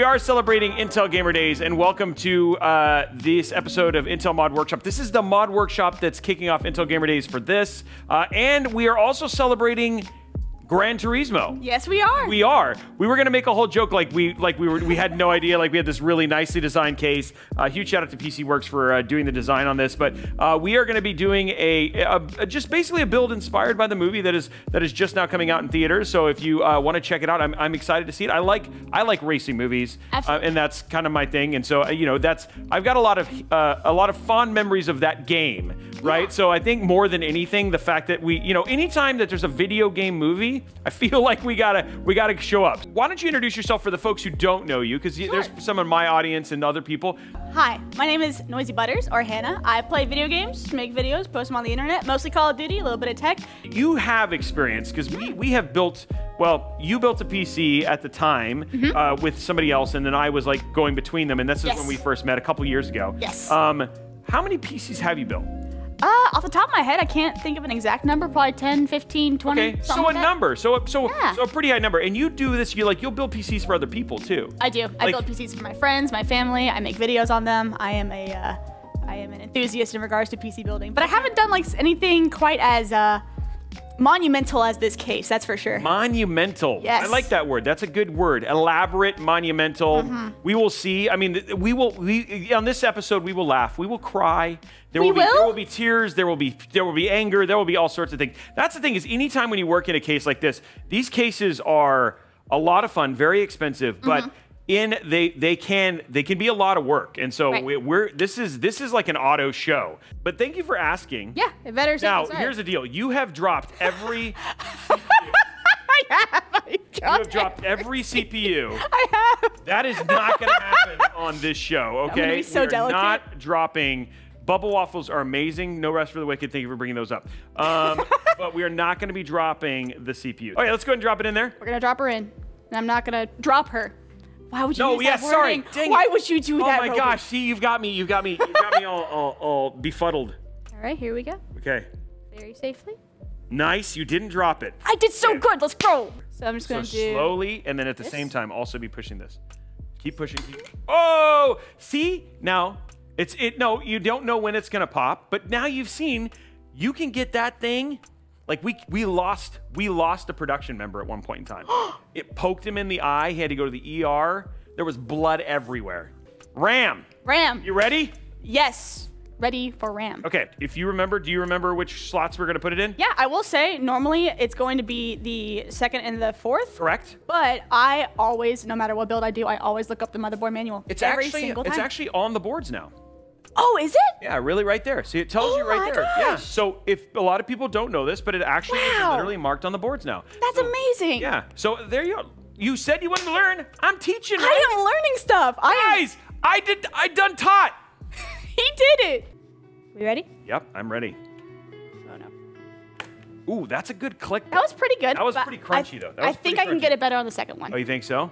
are celebrating Intel Gamer Days, and welcome to this episode of Intel Mod Workshop. This is the Mod Workshop that's kicking off Intel Gamer Days for this, and we are also celebrating Gran Turismo. Yes, we are. We are. We were gonna make a whole joke like we had no idea. Like we had this really nicely designed case. Huge shout out to PC Works for doing the design on this. But we are gonna be doing just basically a build inspired by the movie that is just now coming out in theaters. So if you want to check it out, I'm excited to see it. I like racing movies, and that's kind of my thing. And so you know I've got a lot of fond memories of that game, right? Yeah. So I think more than anything, the fact that anytime that there's a video game movie, I feel like we gotta show up. Why don't you introduce yourself for the folks who don't know you, because there's some of my audience and other people. Hi, my name is NoisyButters, or Hannah. I play video games, make videos, post them on the internet, mostly Call of Duty, a little bit of tech. You have experience, because we have built, well, you built a PC at the time with somebody else, and then I was like going between them, and this is when we first met a couple years ago. Yes. How many PCs have you built? Off the top of my head, I can't think of an exact number. Probably 10, 15, 20. Okay, so a number. So a pretty high number. And you do this. You'll build PCs for other people too. I do. I build PCs for my friends, my family. I make videos on them. I am an enthusiast in regards to PC building. But I haven't done like anything quite as monumental as this case. That's for sure. Monumental. Yes. I like that word. That's a good word. Elaborate, monumental. We will see. I mean, on this episode we will laugh. We will cry. There will be tears. There will be anger. There will be all sorts of things. That's the thing, is anytime when you work in a case like this, these cases are a lot of fun, very expensive, but they can be a lot of work. And so this is like an auto show. But thank you for asking. Yeah, it better. Now here's the deal. You have dropped every You have dropped every CPU. I have. That is not going to happen on this show, okay? I'm gonna be so delicate. Not dropping. Bubble waffles are amazing. No rest for the wicked. Thank you for bringing those up. But we are not going to be dropping the CPU. Okay, let's go ahead and drop it in there. We're going to drop her in. And I'm not going to drop her. Why would you use that wording? Sorry. Dang Why it. would you do that, Oh my gosh. See, you've got me all befuddled. All right, here we go. Okay. Very safely. Nice. You didn't drop it. I did so good. Let's go. So I'm just going to do slowly, and then at the same time also be pushing this. Keep pushing. Oh! See? Now, no, you don't know when it's going to pop, but now you've seen you can get that thing. Like we lost a production member at one point in time. It poked him in the eye. He had to go to the ER. There was blood everywhere. RAM. You ready? Yes. Ready for RAM. Okay. If you remember, do you remember which slots we're going to put it in? Yeah, I will say normally it's going to be the second and the fourth. Correct. But I always, no matter what build I do, I always look up the motherboard manual. It's every single time. It's actually on the boards now. Oh, is it? Yeah, really right there. See, it tells you right there. Gosh. Yeah. So if a lot of people don't know this, but it actually is literally marked on the boards now. That's amazing. Yeah. So there you go. You said you wanted to learn. I'm teaching, right? I am learning stuff. Guys, I done taught. He did it. We ready? Yep, I'm ready. Oh no. Ooh, that's a good click. That was pretty good. That was pretty crunchy though. I think I can get it better on the second one. Oh, you think so?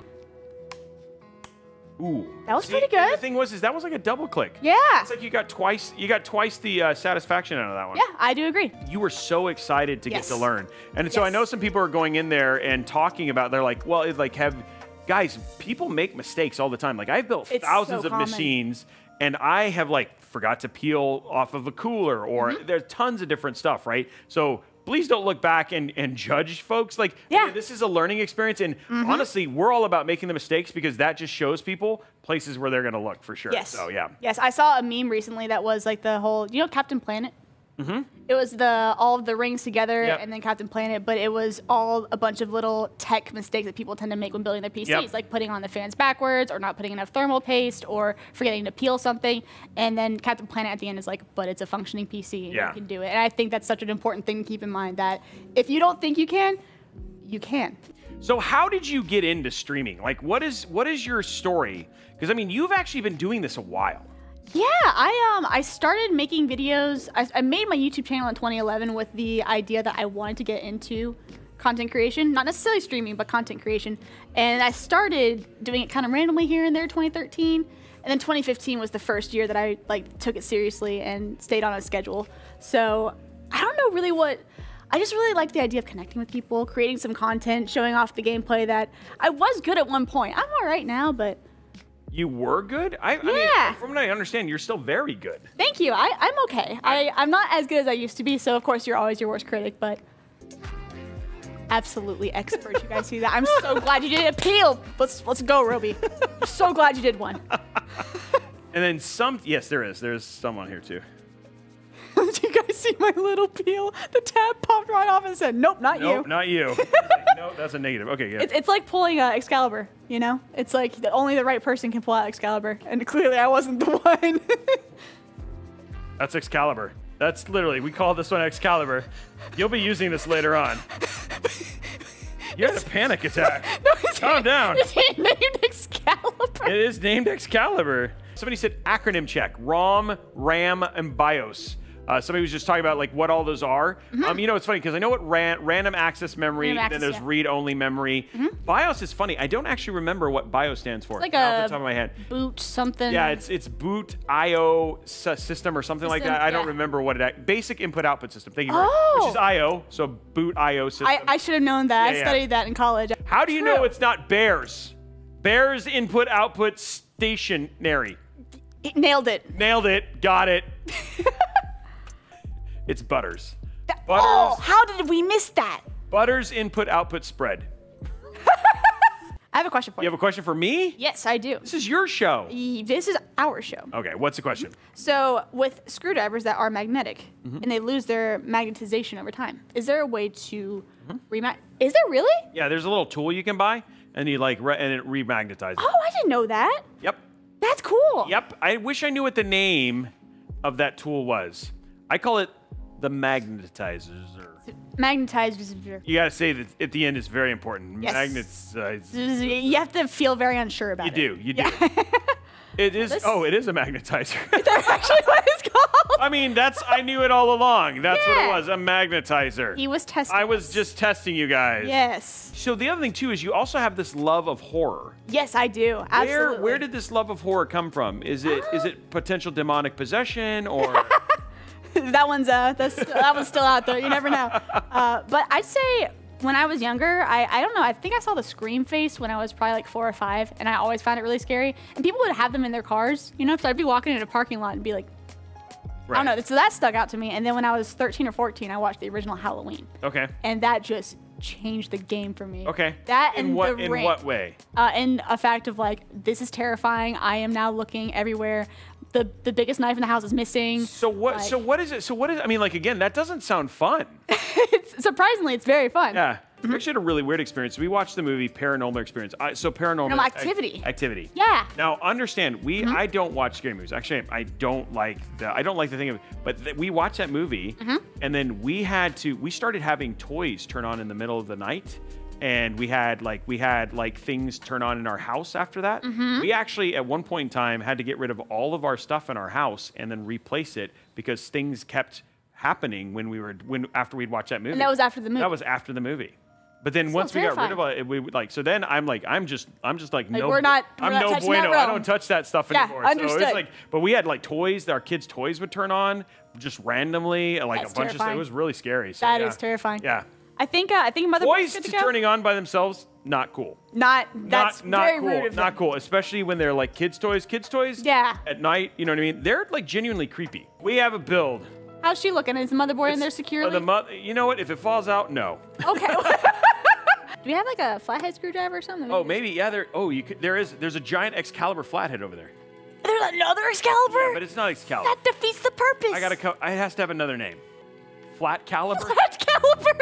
Ooh. That was pretty good. The thing was, that was like a double click. Yeah. It's like you got twice the satisfaction out of that one. Yeah, I do agree. You were so excited to get to learn. And so I know some people are going in there and talking about, they're like, well, guys, people make mistakes all the time. Like I've built thousands of machines and I have like forgot to peel off of a cooler or there's tons of different stuff, right? So please don't look back and judge folks. Like, this is a learning experience. And honestly, we're all about making the mistakes because that just shows people places where they're going to look for sure. Yes. So, yeah. Yes, I saw a meme recently that was like the whole, Captain Planet? It was all of the rings together and then Captain Planet, but it was all a bunch of little tech mistakes that people tend to make when building their PCs, like putting on the fans backwards or not putting enough thermal paste or forgetting to peel something. And then Captain Planet at the end is like, but it's a functioning PC and you can do it. And I think that's such an important thing to keep in mind, that if you don't think you can, you can. So how did you get into streaming? Like, what is your story? Because I mean, you've actually been doing this a while. Yeah, I started making videos. I made my YouTube channel in 2011 with the idea that I wanted to get into content creation, not necessarily streaming, but content creation. And I started doing it kind of randomly here and there, 2013. And then 2015 was the first year that I took it seriously and stayed on a schedule. So I don't know really what, I just really liked the idea of connecting with people, creating some content, showing off the gameplay that I was good at one point. I'm all right now, but You were good? I mean, from what I understand, you're still very good. Thank you. I'm okay. I'm not as good as I used to be, so of course you're always your worst critic, but absolutely expert. You guys see that? I'm so glad you did it. Appeal. Let's go, Roby. I'm so glad you did one. And then some, yes, there is. There's some on here too. Did you guys see my little peel? The tab popped right off and said, nope, not you. Nope, not you. No, that's a negative. Okay, yeah. It's like pulling Excalibur, you know? It's like only the right person can pull out Excalibur, and clearly I wasn't the one. That's Excalibur. That's literally, we call this one Excalibur. You'll be using this later on. You had a panic attack. No, calm down. It's named Excalibur. It is named Excalibur. Somebody said acronym check. ROM, RAM, and BIOS. Somebody was just talking about like what all those are. You know, it's funny because I know what random access memory, and then there's read-only memory. BIOS is funny. I don't actually remember what BIOS stands for. It's like off the top of my head. Boot something. Yeah, it's boot IO system or something like that. I don't remember what it. Basic input-output system. Thank you. Which is IO, so boot IO system. I should have known that. I studied that in college. How do you know it's not Bears? Bears input-output stationary. Nailed it. Nailed it. Got it. It's Butters. Butters. Oh, how did we miss that? Butters input-output spread. I have a question for you. You have a question for me? Yes, I do. This is your show. This is our show. Okay, what's the question? So with screwdrivers that are magnetic and they lose their magnetization over time, is there a way to Is there really? Yeah, there's a little tool you can buy, and you like and it remagnetizes. Oh, I didn't know that. Yep. That's cool. Yep. I wish I knew what the name of that tool was. I call it the Magnetizers. Magnetizers. You gotta say that at the end is very important. Yes. Magnetizers. You have to feel very unsure about it. You do. It is. It is a magnetizer. Is that actually what it's called? I mean, I knew it all along. That's what it was, a magnetizer. He was testing. I was just testing you guys. Yes. So the other thing too is you also have this love of horror. Yes, I do. Absolutely. Where did this love of horror come from? Is it potential demonic possession or? that one's still out there. You never know. But I'd say when I was younger, I don't know. I think I saw the Scream face when I was probably like 4 or 5, and I always found it really scary. And people would have them in their cars, you know. So I'd be walking in a parking lot and be like, I don't know. So that stuck out to me. And then when I was 13 or 14, I watched the original Halloween. Okay. And that just changed the game for me. Okay. That and in what way? In a fact of like, this is terrifying. I am now looking everywhere. The biggest knife in the house is missing. So what? Like, so what is it? So what is? I mean, like again, that doesn't sound fun. Surprisingly, it's very fun. Yeah. We actually had a really weird experience. We watched the movie Paranormal Experience. Paranormal Activity. Activity. Yeah. Now understand, I don't watch scary movies. Actually, I don't like the thing of it. But we watched that movie, and then we started having toys turn on in the middle of the night. And we had things turn on in our house after that. We actually at one point in time had to get rid of all of our stuff in our house and then replace it because things kept happening after we'd watched that movie. And that was after the movie. That was after the movie. But then once we got rid of it, so then I'm just like no, we're not bueno. I don't touch that stuff anymore. Understood. So it's but we had like toys that our kids' toys would turn on just randomly, like a bunch of stuff. It was really scary. So, that is terrifying. Yeah. I think Motherboard's good to go. Toys turning on by themselves, not cool. That's very cool. Rude of them. Not cool, especially when they're like kids' toys. Kids' toys. Yeah. At night, you know what I mean? They're like genuinely creepy. We have a build. How's she looking? Is the motherboard in there securely? You know what? If it falls out, no. Okay. Do we have like a flathead screwdriver or something? Oh, maybe. Yeah. There's a giant Excalibur flathead over there. There's another Excalibur. Yeah, but it's not Excalibur. That defeats the purpose. It has to have another name. Flat caliber? Flat caliber!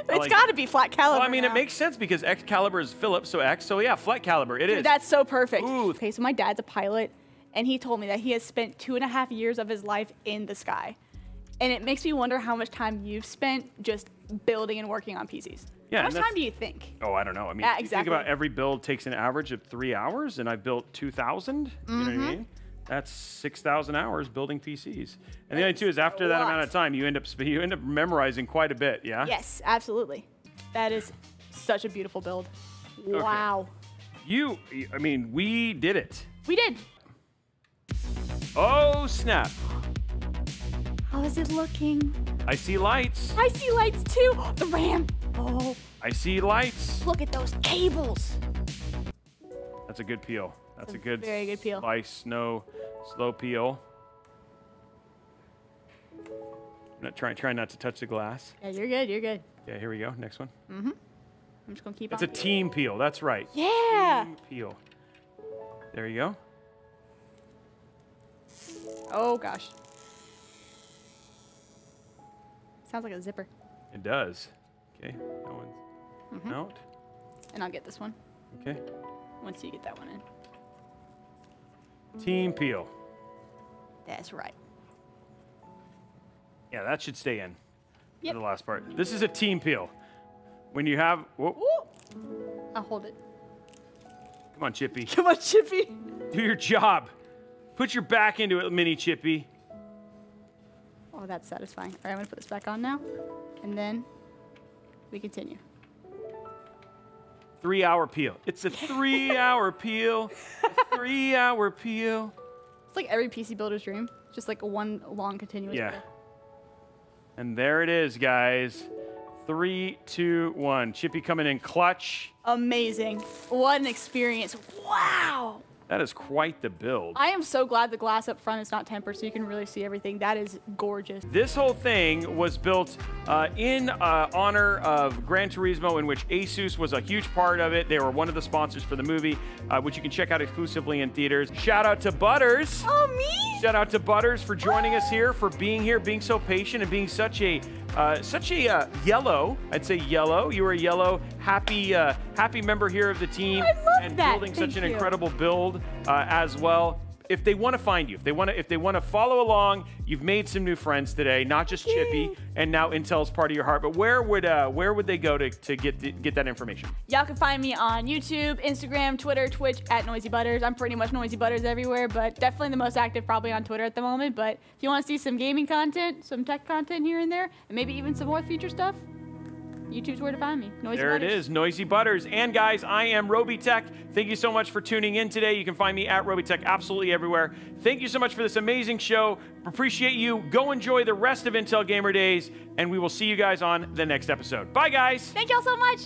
It's got to be flat caliber. Well, I mean, it makes sense because Excalibur is Phillips, so X. So yeah, flat caliber. It is. That's so perfect. Ooh. Okay, so my dad's a pilot, and he told me that he has spent 2.5 years of his life in the sky. And it makes me wonder how much time you've spent just building and working on PCs. Yeah, how much time do you think? Oh, I don't know. I mean, you think about every build takes an average of 3 hours, and I've built 2,000. You know what I mean? That's 6,000 hours building PCs. And the other two is after that amount of time, you end up memorizing quite a bit, yeah? Yes, absolutely. That is such a beautiful build. Okay. Wow. I mean, we did it. We did. Oh, snap. How is it looking? I see lights. I see lights too. The RAM. Oh. I see lights. Look at those cables. That's a good peel. That's a good, very good peel. Slice, no, slow peel. Try not to touch the glass. Yeah, you're good. You're good. Yeah, here we go. Next one. Mm-hmm. I'm just gonna keep on. It's a team peel. That's right. Yeah. Team peel. There you go. Oh gosh. Sounds like a zipper. It does. Okay, that one's out. And I'll get this one. Okay. Once you get that one in. Team peel. That's right. Yeah, that should stay in. Yep. For the last part. This is a team peel. When you have, whoop. I'll hold it. Come on, Chippy. Come on, Chippy. Do your job. Put your back into it, mini Chippy. Oh, that's satisfying. All right, I'm gonna put this back on now, and then we continue. 3-hour peel. It's a 3-hour peel. A 3-hour peel. It's like every PC builder's dream. Just like one long continuous. Yeah. Peel. And there it is, guys. 3, 2, 1. Chippy coming in clutch. Amazing. What an experience. Wow. That is quite the build. I am so glad the glass up front is not tempered so you can really see everything. That is gorgeous. This whole thing was built in honor of Gran Turismo, in which Asus was a huge part of it. They were one of the sponsors for the movie, which you can check out exclusively in theaters. Shout out to Butters. Oh, me? Shout out to Butters for joining us here, for being here, being so patient, and being such a yellow. I'd say yellow. You were a yellow, happy member here of the team, I love and that. building Thank such an you. incredible build as well. If they want to find you, if they want to follow along, you've made some new friends today, not just Chippy, and now Intel's part of your heart. But where would they go to get that information? Y'all can find me on YouTube, Instagram, Twitter, Twitch at NoisyButters. I'm pretty much NoisyButters everywhere, but definitely the most active probably on Twitter at the moment. But if you want to see some gaming content, some tech content here and there, and maybe even some more future stuff, YouTube's where to find me. NoisyButters. There it is, NoisyButters. And guys, I am Robeytech. Thank you so much for tuning in today. You can find me at Robeytech absolutely everywhere. Thank you so much for this amazing show. Appreciate you. Go enjoy the rest of Intel Gamer Days, and we will see you guys on the next episode. Bye, guys. Thank y'all so much.